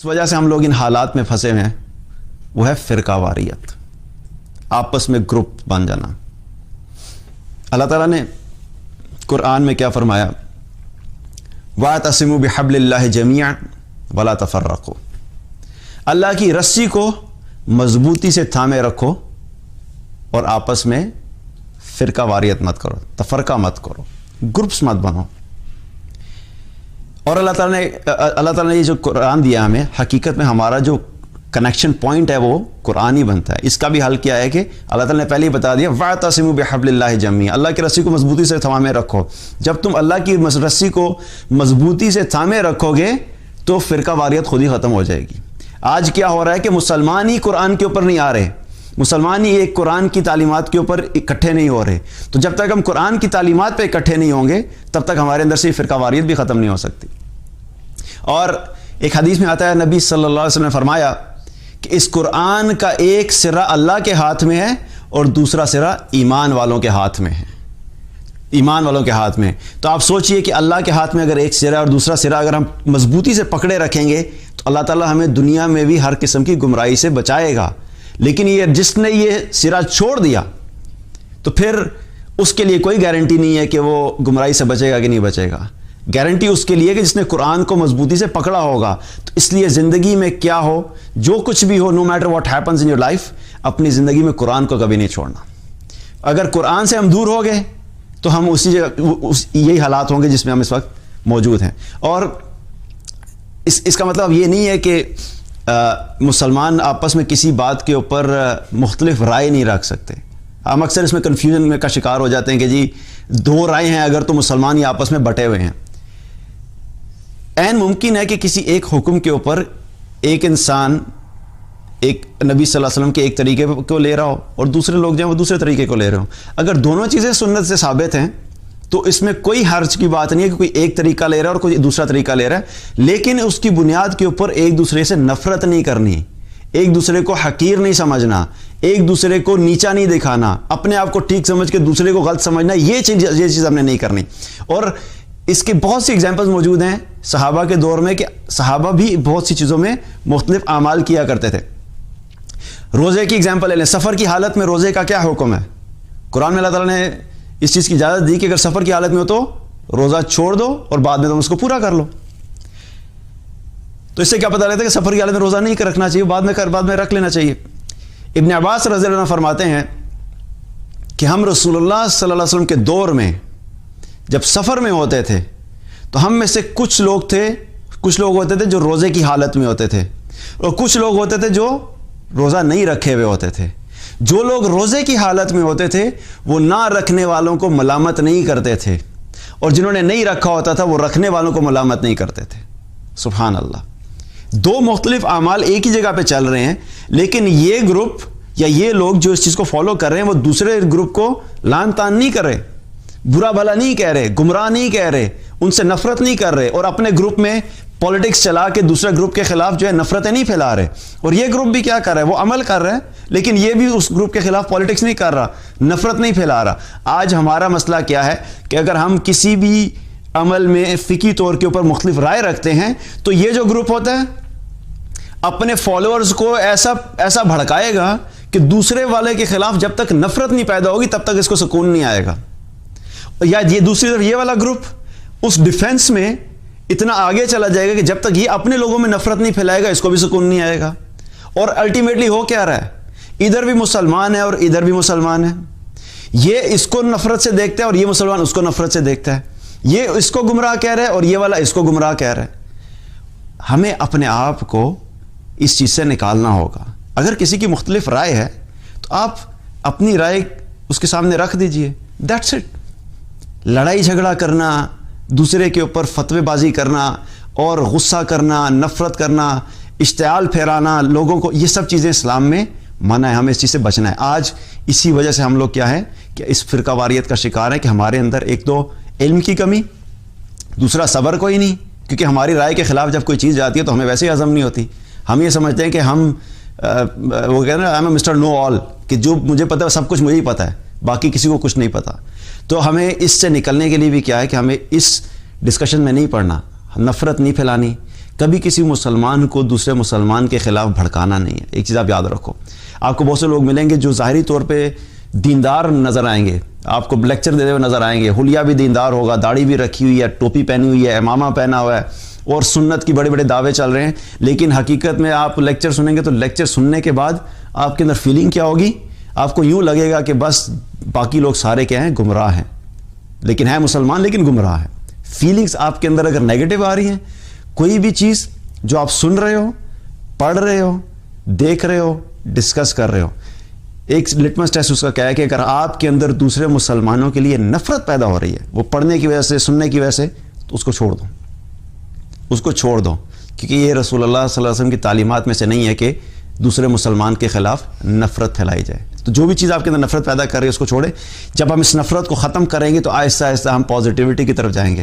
اس وجہ سے ہم لوگ ان حالات میں پھنسے ہیں، وہ ہے فرقہ واریت، آپس میں گروپ بن جانا۔ اللہ تعالیٰ نے قرآن میں کیا فرمایا؟ وَاعْتَصِمُوا بِحَبْلِ اللَّهِ جَمِيعًا وَلَا تَفَرَّقُوا، اللہ کی رسی کو مضبوطی سے تھامے رکھو اور آپس میں فرقہ واریت مت کرو، تفرقہ مت کرو، گروپس مت بنو۔ اور اللہ تعالیٰ نے یہ جو قرآن دیا ہمیں، حقیقت میں ہمارا جو کنیکشن پوائنٹ ہے وہ قرآن ہی بنتا ہے۔ اس کا بھی حل کیا ہے کہ اللہ تعالیٰ نے پہلے ہی بتا دیا وَاعْتَصِمُوا بِحَبْلِ اللَّهِ جَمِيعًا، اللہ کی رسی کو مضبوطی سے تھامے رکھو۔ جب تم اللہ کی رسی کو مضبوطی سے تھامے رکھو گے تو فرقہ واریت خود ہی ختم ہو جائے گی۔ آج کیا ہو رہا ہے کہ مسلمان ہی قرآن کے اوپر نہیں آ رہے، مسلمان ہی ایک قرآن کی تعلیمات کے اوپر اکٹھے نہیں ہو رہے۔ تو جب تک ہم قرآن کی تعلیمات پہ اکٹھے نہیں ہوں گے تب تک ہمارے اندر سے فرقہ واریت بھی ختم نہیں ہو سکتی۔ اور ایک حدیث میں آتا ہے، نبی صلی اللہ علیہ وسلم نے فرمایا کہ اس قرآن کا ایک سرا اللہ کے ہاتھ میں ہے اور دوسرا سرا ایمان والوں کے ہاتھ میں ہے، ایمان والوں کے ہاتھ میں۔ تو آپ سوچئے کہ اللہ کے ہاتھ میں اگر ایک سرا اور دوسرا سرا اگر ہم مضبوطی سے پکڑے رکھیں گے تو اللہ تعالیٰ ہمیں دنیا میں بھی ہر قسم کی گمراہی سے بچائے گا۔ لیکن یہ جس نے یہ سرا چھوڑ دیا تو پھر اس کے لیے کوئی گارنٹی نہیں ہے کہ وہ گمراہی سے بچے گا کہ نہیں بچے گا۔ گارنٹی اس کے لیے کہ جس نے قرآن کو مضبوطی سے پکڑا ہوگا۔ تو اس لیے زندگی میں کیا ہو، جو کچھ بھی ہو، no matter what happens in your life, اپنی زندگی میں قرآن کو کبھی نہیں چھوڑنا۔ اگر قرآن سے ہم دور ہو گئے تو ہم اسی جگہ یہی حالات ہوں گے جس میں ہم اس وقت موجود ہیں۔ اور اس کا مطلب یہ نہیں ہے کہ مسلمان آپس میں کسی بات کے اوپر مختلف رائے نہیں رکھ سکتے۔ ہم اکثر اس میں کنفیوژن میں کا شکار ہو جاتے ہیں کہ جی دو رائے ہیں اگر تو مسلمان ہی آپس میں بٹے ہوئے ہیں۔ عین ممکن ہے کہ کسی ایک حکم کے اوپر ایک انسان ایک نبی صلی اللہ علیہ وسلم کے ایک طریقے کو لے رہا ہو اور دوسرے لوگ جو ہیں وہ دوسرے طریقے کو لے رہے ہوں۔ اگر دونوں چیزیں سنت سے ثابت ہیں تو اس میں کوئی حرج کی بات نہیں ہے کہ کوئی ایک طریقہ لے رہا ہے اور کوئی دوسرا طریقہ لے رہا ہے، لیکن اس کی بنیاد کے اوپر ایک دوسرے سے نفرت نہیں کرنی، ایک دوسرے کو حقیر نہیں سمجھنا، ایک دوسرے کو نیچا نہیں دکھانا، اپنے آپ کو ٹھیک سمجھ کے دوسرے کو غلط سمجھنا، یہ چیز ہم نے نہیں کرنی۔ اور اس کے بہت سی ایگزامپلز موجود ہیں صحابہ کے دور میں کہ صحابہ بھی بہت سی چیزوں میں مختلف اعمال کیا کرتے تھے۔ روزے کی ایگزامپل لے لیں، سفر کی حالت میں روزے کا کیا حکم ہے؟ قرآن میں اللہ تعالیٰ نے اس چیز کی اجازت دی کہ اگر سفر کی حالت میں ہو تو روزہ چھوڑ دو اور بعد میں تم اس کو پورا کر لو۔ تو اس سے کیا پتہ لگتا ہے کہ سفر کی حالت میں روزہ نہیں رکھنا چاہیے، بعد میں رکھ لینا چاہیے۔ ابن عباس رضی اللہ عنہ فرماتے ہیں کہ ہم رسول اللہ صلی اللہ علیہ وسلم کے دور میں جب سفر میں ہوتے تھے تو ہم میں سے کچھ لوگ ہوتے تھے جو روزے کی حالت میں ہوتے تھے اور کچھ لوگ ہوتے تھے جو روزہ نہیں رکھے ہوئے ہوتے تھے۔ جو لوگ روزے کی حالت میں ہوتے تھے وہ نہ رکھنے والوں کو ملامت نہیں کرتے تھے اور جنہوں نے نہیں رکھا ہوتا تھا وہ رکھنے والوں کو ملامت نہیں کرتے تھے۔ سبحان اللہ، دو مختلف اعمال ایک ہی جگہ پہ چل رہے ہیں، لیکن یہ گروپ یا یہ لوگ جو اس چیز کو فالو کر رہے ہیں وہ دوسرے گروپ کو لعن طعن نہیں کر رہے، برا بھلا نہیں کہہ رہے، گمراہ نہیں کہہ رہے، ان سے نفرت نہیں کر رہے، اور اپنے گروپ میں پولیٹکس چلا کے دوسرے گروپ کے خلاف جو ہے نفرتیں نہیں پھیلا رہے۔ اور یہ گروپ بھی کیا کر رہا ہے؟ وہ عمل کر رہا ہے لیکن یہ بھی اس گروپ کے خلاف پولیٹکس نہیں کر رہا، نفرت نہیں پھیلا رہا۔ آج ہمارا مسئلہ کیا ہے کہ اگر ہم کسی بھی عمل میں فقہی طور کے اوپر مختلف رائے رکھتے ہیں تو یہ جو گروپ ہوتا ہے اپنے فالوورز کو ایسا بھڑکائے گا کہ دوسرے والے کے خلاف جب تک نفرت نہیں پیدا ہوگی تب تک اس کو سکون نہیں آئے گا۔ یا یہ دوسری طرف یہ والا گروپ اس ڈیفنس میں اتنا آگے چلا جائے گا کہ جب تک یہ اپنے لوگوں میں نفرت نہیں پھیلائے گا اس کو بھی سکون نہیں آئے گا۔ اور الٹیمیٹلی ہو کیا رہا ہے؟ ادھر بھی مسلمان ہے اور ادھر بھی مسلمان ہے، یہ اس کو نفرت سے دیکھتا ہے اور یہ مسلمان اس کو نفرت سے دیکھتا ہے، یہ اس کو گمراہ کہہ رہا ہے اور یہ والا اس کو گمراہ کہہ رہا ہے۔ ہمیں اپنے آپ کو اس چیز سے نکالنا ہوگا۔ اگر کسی کی مختلف رائے ہے تو آپ اپنی رائے اس کے سامنے رکھ دیجئے، دیٹس اٹ۔ لڑائی جھگڑا کرنا، دوسرے کے اوپر فتوے بازی کرنا اور غصہ کرنا، نفرت کرنا، اشتعال پھیرانا لوگوں کو، یہ سب چیزیں اسلام میں منع ہے، ہمیں اس چیز سے بچنا ہے۔ آج اسی وجہ سے ہم لوگ کیا ہے کہ اس فرقہ واریت کا شکار ہے کہ ہمارے اندر ایک تو علم کی کمی، دوسرا صبر کوئی نہیں، کیونکہ ہماری رائے کے خلاف جب کوئی چیز جاتی ہے تو ہمیں ویسے ہی ہضم نہیں ہوتی۔ ہم یہ سمجھتے ہیں کہ ہم وہ کہتے ہیں آئی ایم مسٹر نو آل، کہ جو مجھے پتہ ہے سب کچھ مجھے ہی پتہ ہے، باقی کسی کو کچھ نہیں پتہ۔ تو ہمیں اس سے نکلنے کے لیے بھی کیا ہے کہ ہمیں اس ڈسکشن میں نہیں پڑھنا، نفرت نہیں پھیلانی، کبھی کسی مسلمان کو دوسرے مسلمان کے خلاف بھڑکانا نہیں ہے. ایک چیز آپ یاد رکھو, آپ کو بہت سے لوگ ملیں گے جو ظاہری طور پہ دیندار نظر آئیں گے, آپ کو لیکچر دیتے ہوئے نظر آئیں گے, حلیہ بھی دیندار ہوگا, داڑھی بھی رکھی ہوئی ہے, ٹوپی پہنی ہوئی ہے, امامہ پہنا ہوا ہے, اور سنت کی بڑے بڑے دعوے چل رہے ہیں, لیکن حقیقت میں آپ لیکچر سنیں گے تو لیکچر سننے کے بعد آپ کے اندر فیلنگ کیا ہوگی؟ آپ کو یوں لگے گا کہ بس باقی لوگ سارے کیا ہیں, گمراہ ہیں, لیکن ہے مسلمان لیکن گمراہ ہے. فیلنگز آپ کے اندر اگر نیگیٹو آ رہی ہیں, کوئی بھی چیز جو آپ سن رہے ہو, پڑھ رہے ہو, دیکھ رہے ہو, ڈسکس کر رہے ہو, ایک لٹمس ٹیسٹ اس کا کیا ہے کہ اگر آپ کے اندر دوسرے مسلمانوں کے لیے نفرت پیدا ہو رہی ہے, وہ پڑھنے کی وجہ سے, سننے کی وجہ سے, تو اس کو چھوڑ دو, اس کو چھوڑ دو, کیونکہ یہ رسول اللہ صلی اللہ علیہ وسلم کی تعلیمات میں سے نہیں ہے کہ دوسرے مسلمان کے خلاف نفرت پھیلائی جائے. تو جو بھی چیز آپ کے اندر نفرت پیدا کر رہی ہے اس کو چھوڑیں. جب ہم اس نفرت کو ختم کریں گے تو آہستہ آہستہ ہم پازیٹیوٹی کی طرف جائیں گے.